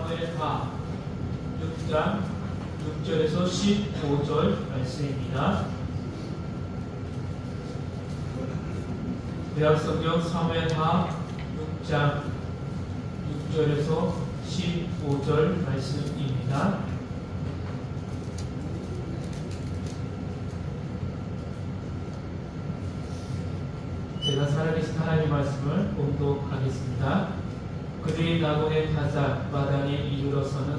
사무엘하 6장 6절에서 15절 말씀입니다. 구약성경 사무엘하 6장 6절에서 15절 말씀입니다. 제가 살아계신 하나님의 말씀을 봉독하겠습니다. 그들이 나곤의 타작 마당에 이르러서는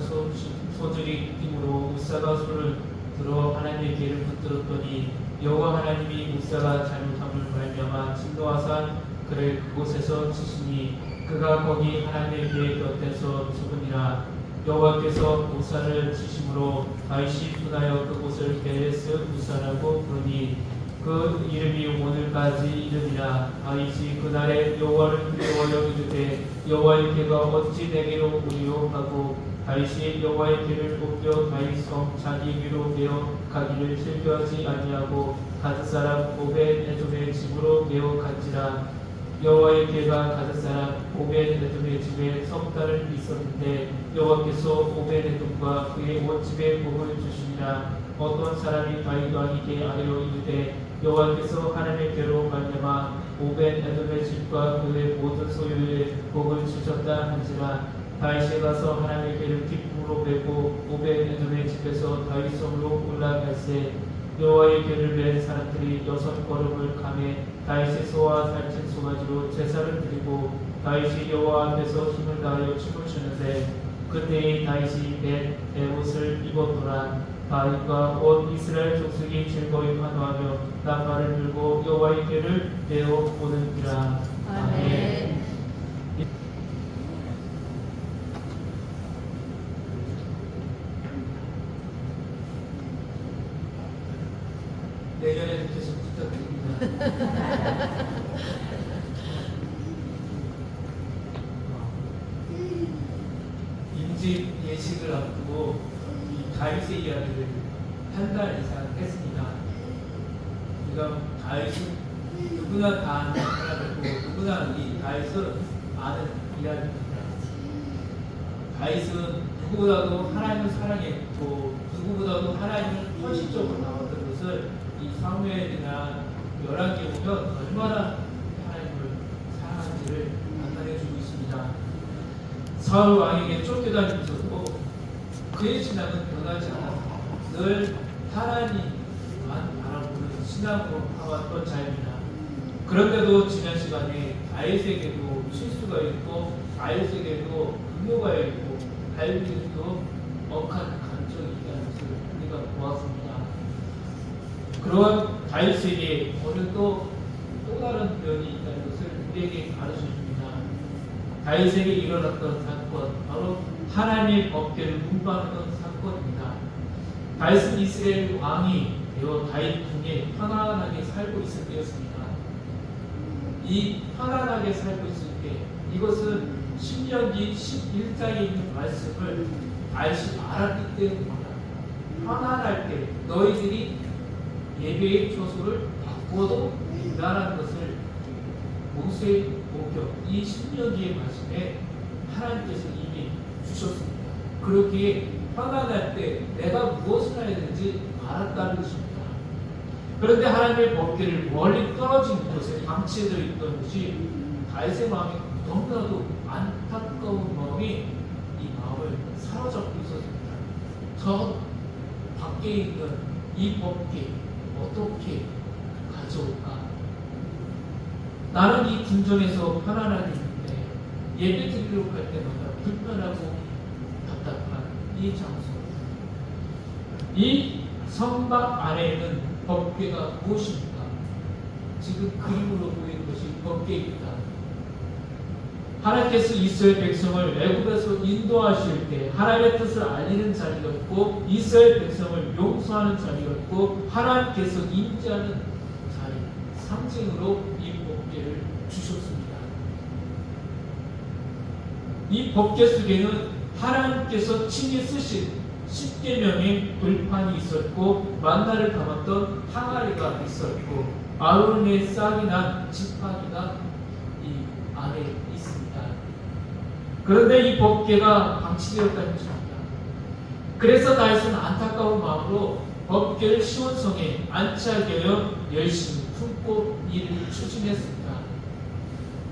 소들이 힘으로 무사가 손을 들어 하나님의 길을 붙들었더니 여호와 하나님이 무사가 잘못함을 말미암아 진노하사 그를 그곳에서 치시니 그가 거기 하나님의 궤 곁에서 죽으니라. 여호와께서 무사를 치심으로 다윗이 분하여 그곳을 베레스 무사라고 부르니 그 이름이 오늘까지 이르니라. 다윗이 그날에 여호와를 두려워하여 이르되 여호와의 궤가 어찌 내게로 오리요 하고 다윗이 여호와의 궤를 옮겨 다윗성 자기에게로 메어 가기를 즐겨하지 아니하고 가드 사람 오벳에돔의 집으로 메어 간지라. 여호와의 궤가 가드 사람 오벳에돔의 집에 석 달을 있었는데 여호와께서 오벳에돔과 그의 온 집에 복을 주시니라. 어떤 사람이 다윗 왕에게 아뢰어 이르되 여호와께서 하나님의 궤로 말미암아 오벳에돔의 집과 그의 모든 소유에 복을 주셨다 한지라. 다윗이 가서 하나님의 궤를 기쁨으로 메고 오벳에돔의 집에서 다윗성으로 올라갈새 여호와의 궤를 맨 사람들이 6걸음을 가매 다윗의 소와 살찐 소가지로 제사를 드리고 다윗이 여호와 앞에서 힘을 다하여 춤을 추는데 그때에 다윗이 맨 베옷을 입었더라. 다윗과 온 이스라엘 족속이 즐거이 환호하며 나팔을 불고 여호와의 궤를 메어 오는니라. 아멘. 내년에도 계속 부탁드립니다. 임직 예식을 앞두고 다윗의 이야기를 한 달 이상 했습니다. 우리가 다윗은 누구나 다 아는 사람이고 누구나 이 다윗은 아는 이야기입니다. 다윗은 누구보다도 하나님을 사랑했고 누구보다도 하나님을 헌신적으로 나왔던 것을 이 사무엘이나 열왕기에 보면 얼마나 하나님을 사랑하는지를 나타내주고 있습니다. 사울 왕에게 쫓겨다니면서도 그의 신앙은 변하지 않았습니다. 늘 하나님만 바라보는 신앙으로 가왔던 자입니다. 그런데도 지난 시간에 다윗에게도 실수가 있고 다윗에게도 음모가 있고 다윗에게도 억한 감정이 있다는 것을 우리가 보았습니다. 그러한 다윗에게 오늘 또 다른 면이 있다는 것을 우리에게 가르쳐줍니다. 다윗에게 일어났던 사건, 바로 하나님의 법궤를 운반하던 사건입니다. 다윗은 이스라엘 왕이 되어 다윗 중에 편안하게 살고 있을 때였습니다. 이 편안하게 살고 있을 때 이것은 신명기 11장에 있는 말씀을 다윗이 알았기 때문입니다. 편안할 때 너희들이 예배의 처소를 바꿔도 된다는 것을 모세의 목격, 이 신명기의 말씀에 하나님께서 이미 주셨습니다. 그렇게 편안할 때 내가 무엇을 해야 되는지 알았다는 것입니다. 그런데 하나님의 법궤를 멀리 떨어진 곳에 방치되어 있던 것이 다윗의 마음에 너무나도 안타까운 마음이 이 마음을 사로잡고 있었습니다. 저 밖에 있는 이 법궤 어떻게 가져올까? 나는 이 궁전에서 편안하게 있는데 예배 드리려고 할 때마다 불편하고 답답한 이 장소, 이 성막 안에는 법궤가 무엇입니까? 지금 그림으로 보이는 것이 법궤입니다. 하나님께서 이스라엘 백성을 애굽에서 인도하실 때 하나님의 뜻을 알리는 자리였고 이스라엘 백성을 용서하는 자리였고 하나님께서 임재하는 자리, 상징으로 이 법궤를 주셨습니다. 이 법궤 속에는 하나님께서 친히 쓰신 10계명의 불판이 있었고 만나를 담았던 항아리가 있었고 아론의 싹이 난 지팡이가 이 안에 있습니다. 그런데 이 법궤가 방치되었다는 것입니다. 그래서 다윗은 안타까운 마음으로 법궤를 시온성에 안치하게 하여 열심히 품고 일을 추진했습니다.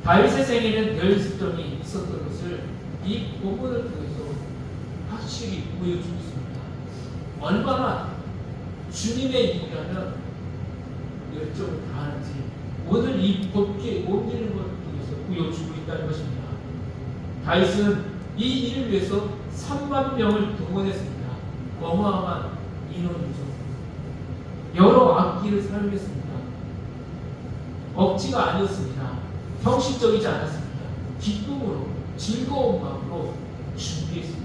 다윗의 생에는 열정이 있었던 것을 이 본문을 통해서 확실히 보여주고 있습니다. 얼마나 주님의 일이라면 열정을 다하는지 오늘 이 법궤에 옮기는 것을 통해서 보여주고 있다는 것입니다. 다윗은 이 일을 위해서 3만 명을 동원했습니다. 어마어마한 인원이죠. 여러 악기를 사용했습니다. 억지가 아니었습니다. 형식적이지 않았습니다. 기쁨으로 즐거운 마음으로 준비했습니다.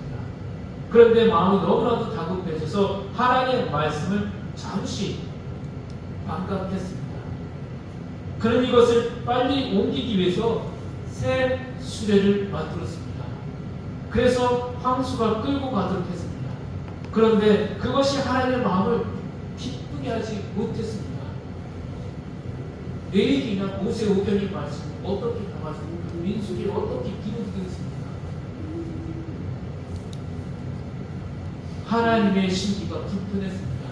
그런데 마음이 너무나도 다급해져서 하나님의 말씀을 잠시 반갑했습니다. 그런 이것을 빨리 옮기기 위해서 새 수레를 만들었습니다. 그래서 황수가 끌고 가도록 했습니다. 그런데 그것이 하나님의 마음을 기쁘게 하지 못했습니다. 레위기나 모세 오경의 말씀을 어떻게 담아주고 민수기를 어떻게 기록되겠습니까? 하나님의 심기가 불편했습니다.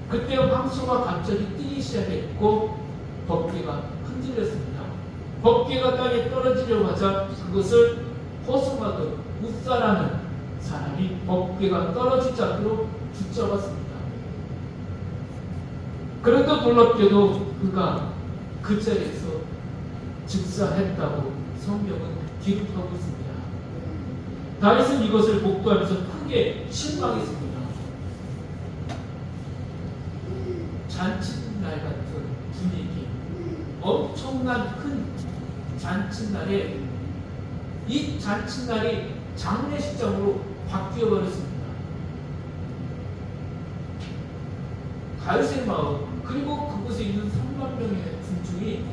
그때 황소가 갑자기 뛰기 시작했고 법궤가 흔들렸습니다. 법궤가 땅에 떨어지려고 하자 그것을 호송하던 웃사라는 사람이 법궤가 떨어지지 않도록 붙잡았습니다. 그런데 놀랍게도 그가 그 자리에서 즉사했다고 성경은 기록하고 있습니다. 다윗은 이것을 목도하면서 크게 실망했습니다. 잔칫날 같은 분위기, 엄청난 큰 잔칫날에 이 잔칫날이 장례식장으로 바뀌어버렸습니다. 다윗의 마음 그리고 그곳에 있는 3만 명의 군중이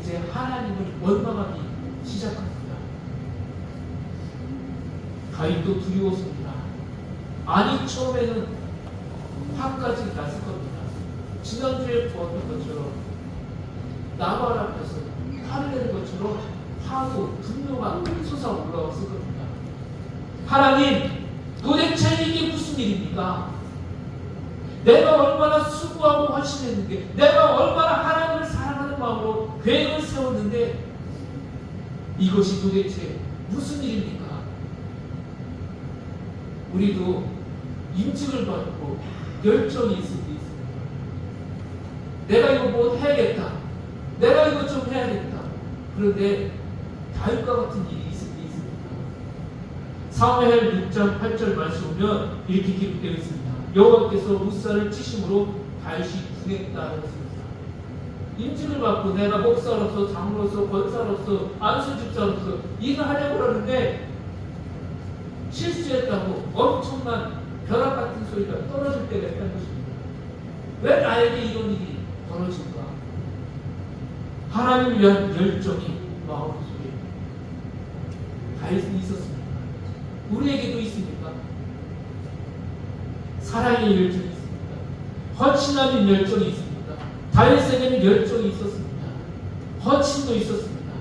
이제 하나님을 원망하기 시작합니다. 다윗도 두려웠습니다. 아니 처음에는 화까지 났을 겁니다. 지난주에 보았던 것처럼 나발 앞에서 화를 내는 것처럼 화도 분노가 솟아올라왔을 겁니다. 하나님 도대체 이게 무슨 일입니까? 내가 얼마나 수고하고 헌신했는데 내가 얼마나 하나님을 사랑하는 마음으로 계획을 세웠는데 이것이 도대체 무슨 일입니까? 우리도 인증을 받고 열정이 있을 때 있습니다. 내가 이거 뭐 해야겠다. 내가 이거 좀 해야겠다. 그런데 다윗과 같은 일이 있을 때 있습니다. 사무엘 6장 8절 말씀 보면 이렇게 기록되어 있습니다. 여호와께서 웃사를 치심으로 다윗이 궁했다고 했습니다. 인증을 받고 내가 목사로서 장로로서 권사로서 안수집사로서 일을 하려고 하는데 실수했다고 엄청난 벼락 같은 소리가 떨어질 때가 있다는 것입니다. 왜 나에게 이런 일이 벌어질까? 하나님을 위한 열정이 마음속에 다윗은 있었습니다. 우리에게도 있습니까? 사랑의 열정이 있습니다. 헌신하는 열정이 있습니다. 다윗에게는 열정이 있었습니다. 헌신도 있었습니다.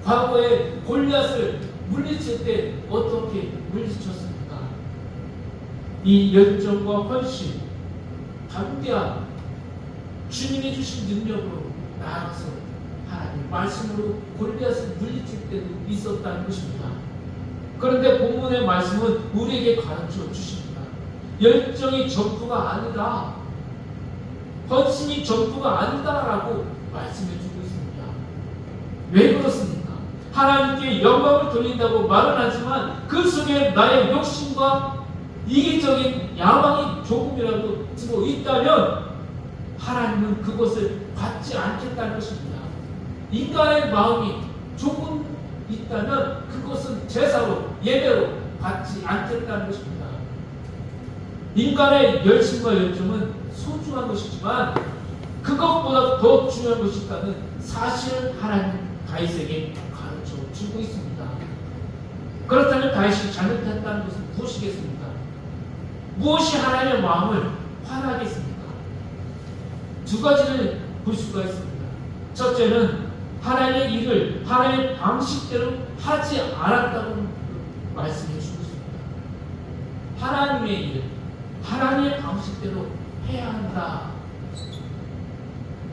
과거에 골리앗을 물리칠 때 어떻게 물리쳤습니까? 이 열정과 헌신, 담대한 주님이 주신 능력으로 나아가서 하나님 말씀으로 골리앗을 물리칠 때도 있었다는 것입니다. 그런데 본문의 말씀은 우리에게 가르쳐 주십니다. 열정이 전부가 아니다. 헌신이 전부가 아니다라고 말씀해 주고 있습니다. 왜 그렇습니까? 하나님께 영광을 돌린다고 말은 하지만 그 속에 나의 욕심과 이기적인 야망이 조금이라도 들어있다면 하나님은 그것을 받지 않겠다는 것입니다. 인간의 마음이 조금 있다면 그것은 제사로 예배로 받지 않겠다는 것입니다. 인간의 열심과 열정은 소중한 것이지만 그것보다 더 중요한 것이 있다는 사실을 하나님 다윗에게 가르쳐 주고 있습니다. 그렇다면 다윗이 잘못했다는 것은 무엇이겠습니까? 무엇이 하나님의 마음을 화나게 했습니까? 두 가지를 볼 수가 있습니다. 첫째는 하나님의 일을 하나님의 방식대로 하지 않았다는 말씀해 주고 있습니다. 하나님의 일, 하나님의 방식대로 해야 한다.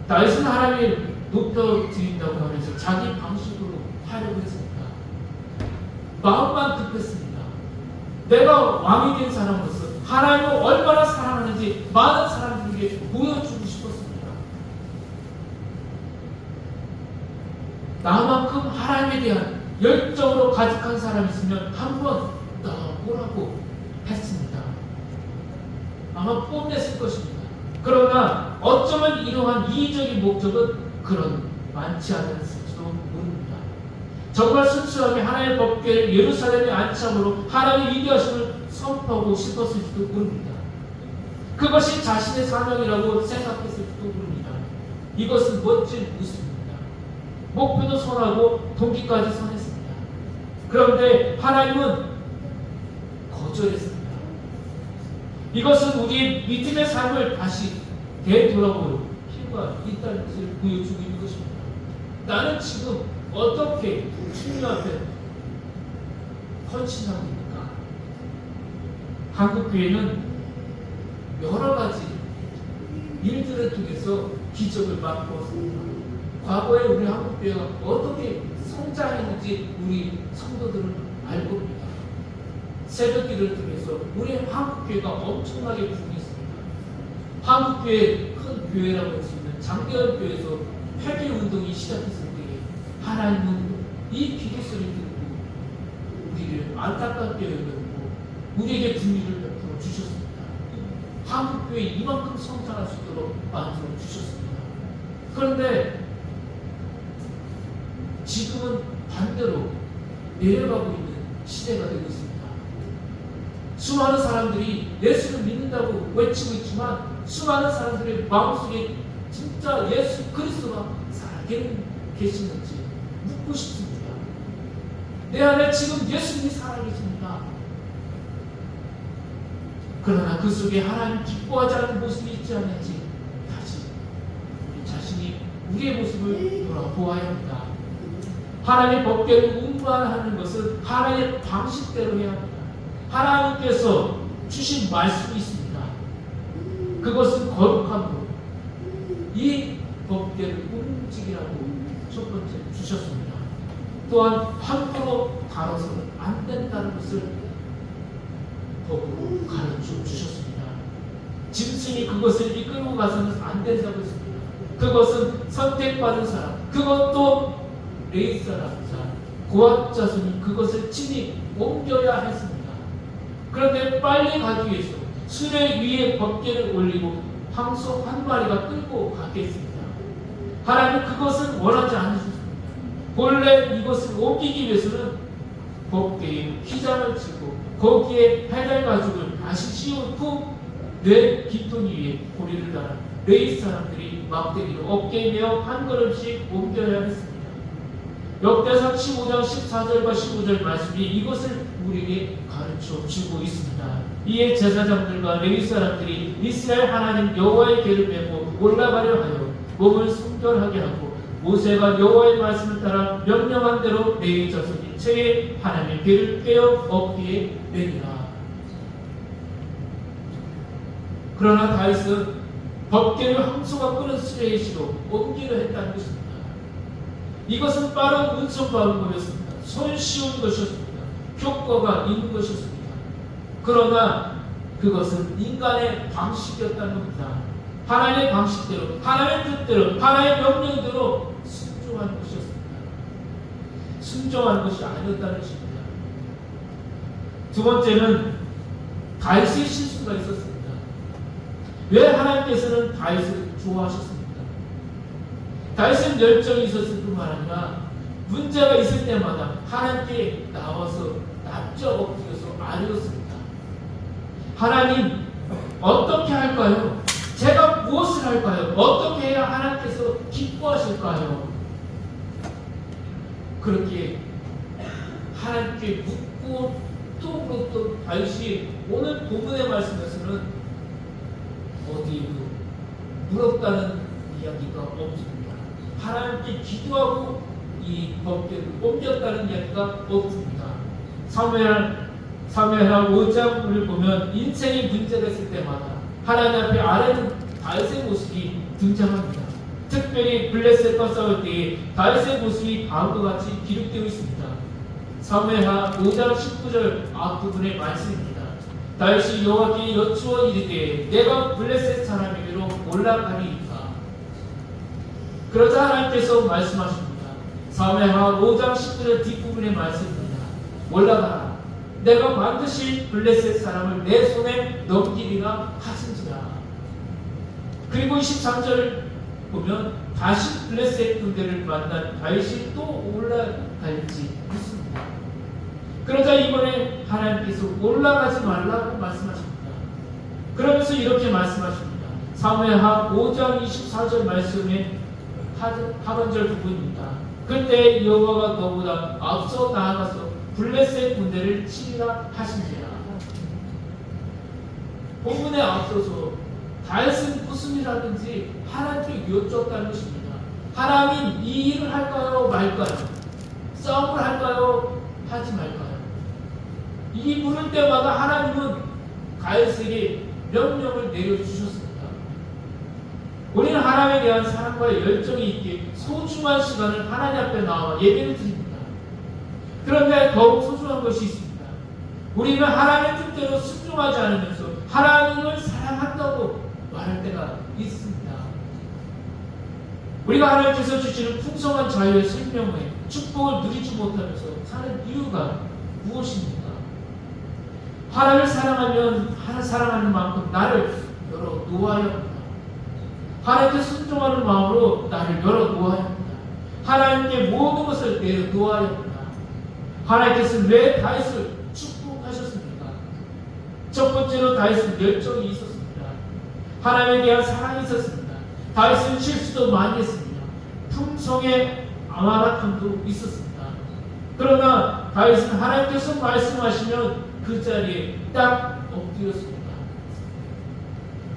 다윗은 하나님을 높여드린다고 하면서 자기 방식으로 하려고 했습니다. 마음만 급했습니다. 내가 왕이 된 사람으로서 하나님을 얼마나 사랑하는지 많은 사람들에게 보여주고 싶었습니다. 나만큼 하나님에 대한 열정으로 가득한 사람이 있으면 한번 나오라고 했습니다. 아마 뽐냈을 것입니다. 그러나 어쩌면 이러한 이의적인 목적은 그런 많지 않았을지도 모릅니다. 정말 순수하게 하나님의 법궤를 예루살렘에 안참으로 하나님의 위대하심을 선포하고 싶었을지도 모릅니다. 그것이 자신의 사명이라고 생각했을지도 모릅니다. 이것은 멋진 모습입니다. 목표도 선하고 동기까지 선했습니다. 그런데 하나님은 거절했습니다. 이것은 우리의 믿음의 삶을 다시 되돌아볼 필요가 있다는 것을 보여주고 있는 것입니다. 나는 지금 어떻게 주님 앞에 헌신하고 있는가? 한국교회는 여러 가지 일들을 통해서 기적을 맛보았습니다. 과거에 우리 한국교회가 어떻게 성장했는지 우리 성도들은 알고 있습니다. 새벽기를 통해서 우리 한국교회가 엄청나게 부흥했습니다. 한국교회 큰 교회라고 할 수 있는 장대현 교회에서 회개운동이 시작했을 때 하나님은 이 기도소리를 듣고 우리를 안타깝게 여겼고 우리에게 분위기를 베풀어 주셨습니다. 한국교회 이만큼 성장할 수 있도록 만들어 주셨습니다. 그런데 지금은 반대로 내려가고 있는 시대가 되고 있습니다. 수많은 사람들이 예수를 믿는다고 외치고 있지만 수많은 사람들의 마음속에 진짜 예수 그리스도가 살아계시는지 묻고 싶습니다. 내 안에 지금 예수님이 살아계십니다. 그러나 그 속에 하나님 기뻐하지 않는 모습이 있지 않는지 다시 우리 자신이 우리의 모습을 돌아보아야 합니다. 하나님의 법궤를 운반하는 것은 하나님의 방식대로 해야 합니다. 하나님께서 주신 말씀이 있습니다. 그것은 거룩함으로 이 법궤를 움직이라고 첫 번째 주셨습니다. 또한 함부로 다뤄서는 안 된다는 것을 법으로 가르쳐 주셨습니다. 짐승이 그것을 이끌고 가서는 안 된다고 했습니다. 그것은 선택받은 사람, 그것도 레위 사람, 고압 자손이 그것을 친히 옮겨야 했습니다. 그런데 빨리 가기 위해서 수레 위에 법궤를 올리고 황소 한 마리가 끌고 가겠습니다. 하나님 그것을 원하지 않으셨습니다. 본래 이것을 옮기기 위해서는 법궤에 휘장을 치고 거기에 페달 가죽을 다시 씌운 후 뇌 깃토니 위에 고리를 달아 레위 사람들이 막대기로 어깨에 메어 한 걸음씩 옮겨야 했습니다. 역대상 15장 14절과 15절 말씀이 이것을 우리에게 가르쳐 주고 있습니다. 이에 제사장들과 레위 사람들이 이스라엘 하나님 여호와의 궤를 메고 올라가려 하여 몸을 성결하게 하고 모세가 여호와의 말씀을 따라 명령한 대로 레위 자손이 채에 하나님의 궤를 꿰어 어깨에 매니라. 그러나 다윗은 법궤를 황소가 끄는 수레의 시로 옮기려 했다는 것입니다. 이것은 빠른 운송 방법이었습니다. 손쉬운 것이었습니다. 효과가 있는 것이었습니다. 그러나 그것은 인간의 방식이었다는 겁니다. 하나님의 방식대로, 하나님의 뜻대로, 하나님의 명령대로 순종하는 것이었습니다. 순종하는 것이 아니었다는 것입니다. 두 번째는 다윗의 실수가 있었습니다. 왜 하나님께서는 다윗을 좋아하셨습니까? 다윗은 열정이 있었을 뿐만 아니라 문제가 있을 때마다 하나님께 나와서 납작 엎드려서 아뢰었습니다. 하나님 어떻게 할까요? 제가 무엇을 할까요? 어떻게 해야 하나님께서 기뻐하실까요? 그렇게 하나님께 묻고 또 묻던 다윗이 오늘 본문의 말씀에서는 어디 물었다는 이야기가 없습니다. 하나님께 기도하고 이 법궤를 옮겼다는 이야기가 없습니다. 사무엘하 5장을 보면 인생의 문제가 있을 때마다 하나님 앞에 아뢰는 다윗의 모습이 등장합니다. 특별히 블레셋과 싸울 때에 다윗의 모습이 다음과 같이 기록되어 있습니다. 사무엘하 5장 19절 앞부분의 말씀입니다. 다윗이 여호와께 여쭈어 이르되 내가 블레셋 사람에게로 올라가리이까. 그러자 하나님께서 말씀하십니다. 사무엘하 5장 19절 뒷부분의 말씀입니다. 올라가라. 내가 반드시 블레셋 사람을 내 손에 넘기리라 하신지라. 그리고 23절 보면 다시 블레셋 군대를 만난 다윗이 또 올라갈지 묻습니다. 그러자 이번에 하나님께서 올라가지 말라고 말씀하십니다. 그러면서 이렇게 말씀하십니다. 사무엘하 5장 24절 말씀의 하반절 부분입니다. 그때 여호와가 너보다 앞서 나아가서 블레셋 군대를 치리라 하신지라. 본문에 앞서서 다윗은 무슨 일을 하든지 하나님께 여쭈었다는 것입니다. 하나님 이 일을 할까요 말까요? 싸움을 할까요 하지 말까요? 이 물을 때마다 하나님은 다윗에게 명령을 내려주셨습니다. 우리는 하나님에 대한 사랑과 열정이 있기에 소중한 시간을 하나님 앞에 나와 예배를 드립니다. 그런데 더욱 소중한 것이 있습니다. 우리는 하나님의 뜻대로 순종하지 않으면서 하나님을 사랑한다고 말할 때가 있습니다. 우리가 하나님께서 주시는 풍성한 자유의 생명에 축복을 누리지 못하면서 사는 이유가 무엇입니까? 하나님을 사랑하면 사랑하는 만큼 나를 열어 놓아야 합니다. 하나님께 순종하는 마음으로 나를 열어 놓아야 합니다. 하나님께 모든 것을 내려놓아야 합니다. 하나님께서 왜 다윗을 축복하셨습니까? 첫 번째로 다윗은 열정이 있었습니다. 하나님에 대한 사랑이 있었습니다. 다윗은 실수도 많이 했습니다. 품성의 아마락함도 있었습니다. 그러나 다윗은 하나님께서 말씀하시면 그 자리에 딱 엎드렸습니다.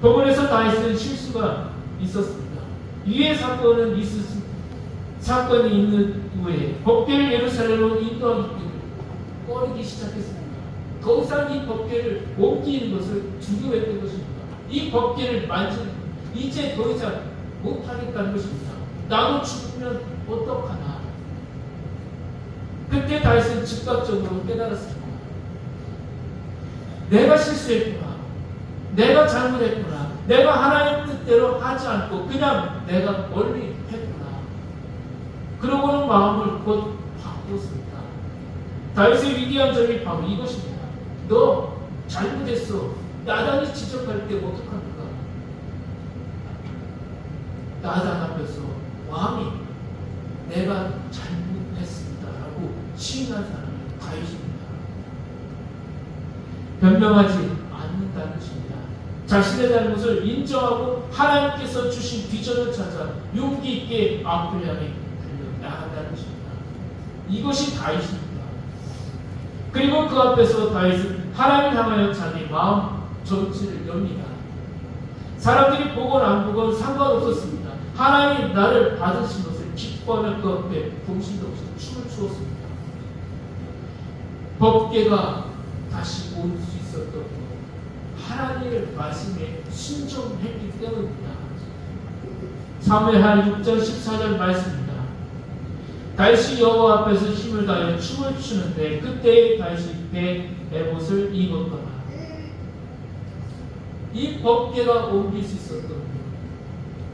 법원에서 다윗은 실수가 있었습니다. 위의 사건은 있었습니다. 사건이 있는 후에 법궤를 예루살렘으로 인도하기 때문에 꺼리기 시작했습니다. 더 이상 이 법궤를 옮기는 것을 두려워했던 것입니다. 이 법궤를 만지는 이제 더 이상 못하겠다는 것입니다. 나도 죽으면 어떡하나. 그때 다윗은 즉각적으로 깨달았습니다. 내가 실수했구나. 내가 잘못했구나. 내가 하나님 뜻대로 하지 않고 그냥 내가 멀리 했구나. 그러고는 마음을 곧 바꾸었습니다. 다윗의 위대한 점이 바로 이것입니다. 너 잘못했어. 나단이 지적할 때 어떡합니까? 나단 앞에서 왕이 내가 잘못했습니다 라고 시인한 사람이 다윗입니다. 변명하지 않는다는 것입니다. 자신의 잘못을 인정하고 하나님께서 주신 비전을 찾아 용기 있게 앞을 향해 달려나간다는 것입니다. 이것이 다윗입니다. 그리고 그 앞에서 다윗은 하나님을 향하여 자기 마음 전체를 엽니다. 사람들이 보건 안 보건 상관없었습니다. 하나님 나를 받으신 것을 기뻐하며 그 앞에 봉신도 없이 춤을 추었습니다. 법궤가 다시 올 수 있었던 것, 하나님의 말씀에 순종했기 때문입니다. 사무엘하 6장 14절 말씀입니다. 다윗이 여호와 앞에서 힘을 다하여 춤을 추는데 그때 다윗이 배 에봇을 입었더라. 이 법궤가 옮길 수 있었던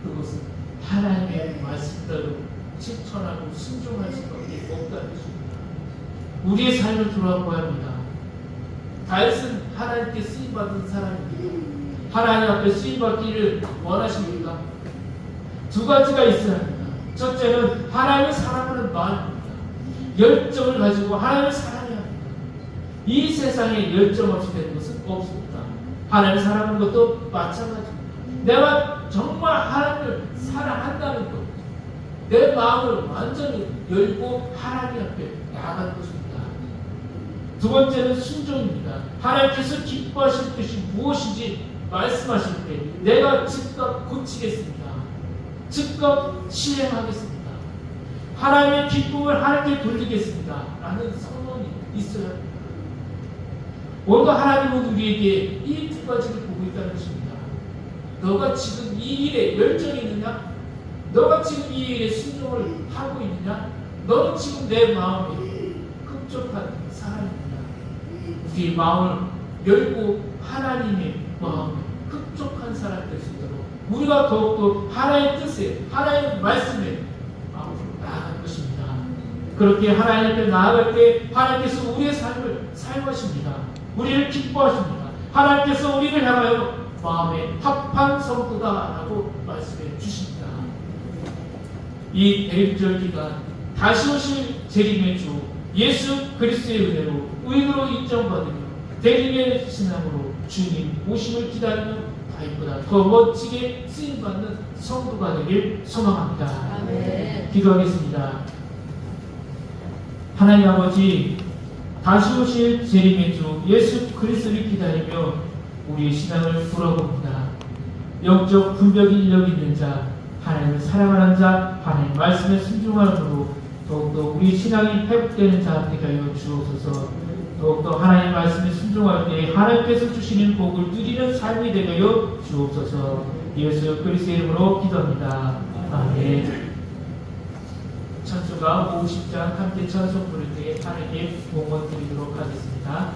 그것은 하나님의 말씀대로 실천하고 순종할 수밖에 없다는 것입니다. 우리의 삶을 돌아보아야 합니다. 다윗은 하나님께 쓰임받은 사람입니다. 하나님 앞에 쓰임받기를 원하십니까? 두 가지가 있어야 합니다. 첫째는 하나님을 사랑하는 마음입니다. 열정을 가지고 하나님을 사랑해야 합니다. 이 세상에 열정 없이 되는 것은 없습니다. 하나님을 사랑하는 것도 마찬가지입니다. 내가 정말 하나님을 사랑한다는 것, 내 마음을 완전히 열고 하나님 앞에 나아가는 것입니다. 두 번째는 순종입니다. 하나님께서 기뻐하실 뜻이 무엇인지 말씀하실 때 내가 즉각 고치겠습니다. 즉각 실행하겠습니다. 하나님의 기쁨을 하나님께 돌리겠습니다. 라는 선언이 있어야 합니다. 오늘 하나님은 우리에게 이 두 가지를 보고 있다는 것입니다. 너가 지금 이 일에 열정이 있느냐? 너가 지금 이 일에 순종을 하고 있느냐? 너는 지금 내 마음에 흡족한 사람이냐? 우리의 마음을 열고 하나님의 마음에 흡족한 사람 될 수 있도록 우리가 더욱더 하나님의 뜻에, 하나님의 말씀에 마음으로 나아갈 것입니다. 그렇게 하나님 앞에 나아갈 때 하나님께서 우리의 삶을 사용하십니다. 우리를 기뻐하십니다. 하나님께서 우리를 향하여 마음에 합한 성도다라고 말씀해 주십니다. 이 대림절 기간 다시 오실 재림의 주 예수 그리스도의 은혜로 의인으로 인정받으며 대림의 신앙으로 주님 오심을 기다리며 다윗보다 더 멋지게 쓰임받는 성도가 되길 소망합니다. 아멘. 기도하겠습니다. 하나님 아버지, 다시 오실 재림의 주 예수 그리스도를 기다리며 우리의 신앙을 돌아봅니다. 영적 분별이 인력 있는 자, 하나님을 사랑하는 자, 하나님 말씀에 순종함으로 더욱더 우리 신앙이 회복되는 자 되게 하여 주옵소서. 더욱더 하나님 말씀에 순종할 때 하나님께서 주시는 복을 누리는 삶이 되게 하여 주옵소서. 예수 그리스도의 이름으로 기도합니다. 아멘. 찬송가 50장 함께 찬송 부를 때 하나님께 봉헌 드리도록 하겠습니다.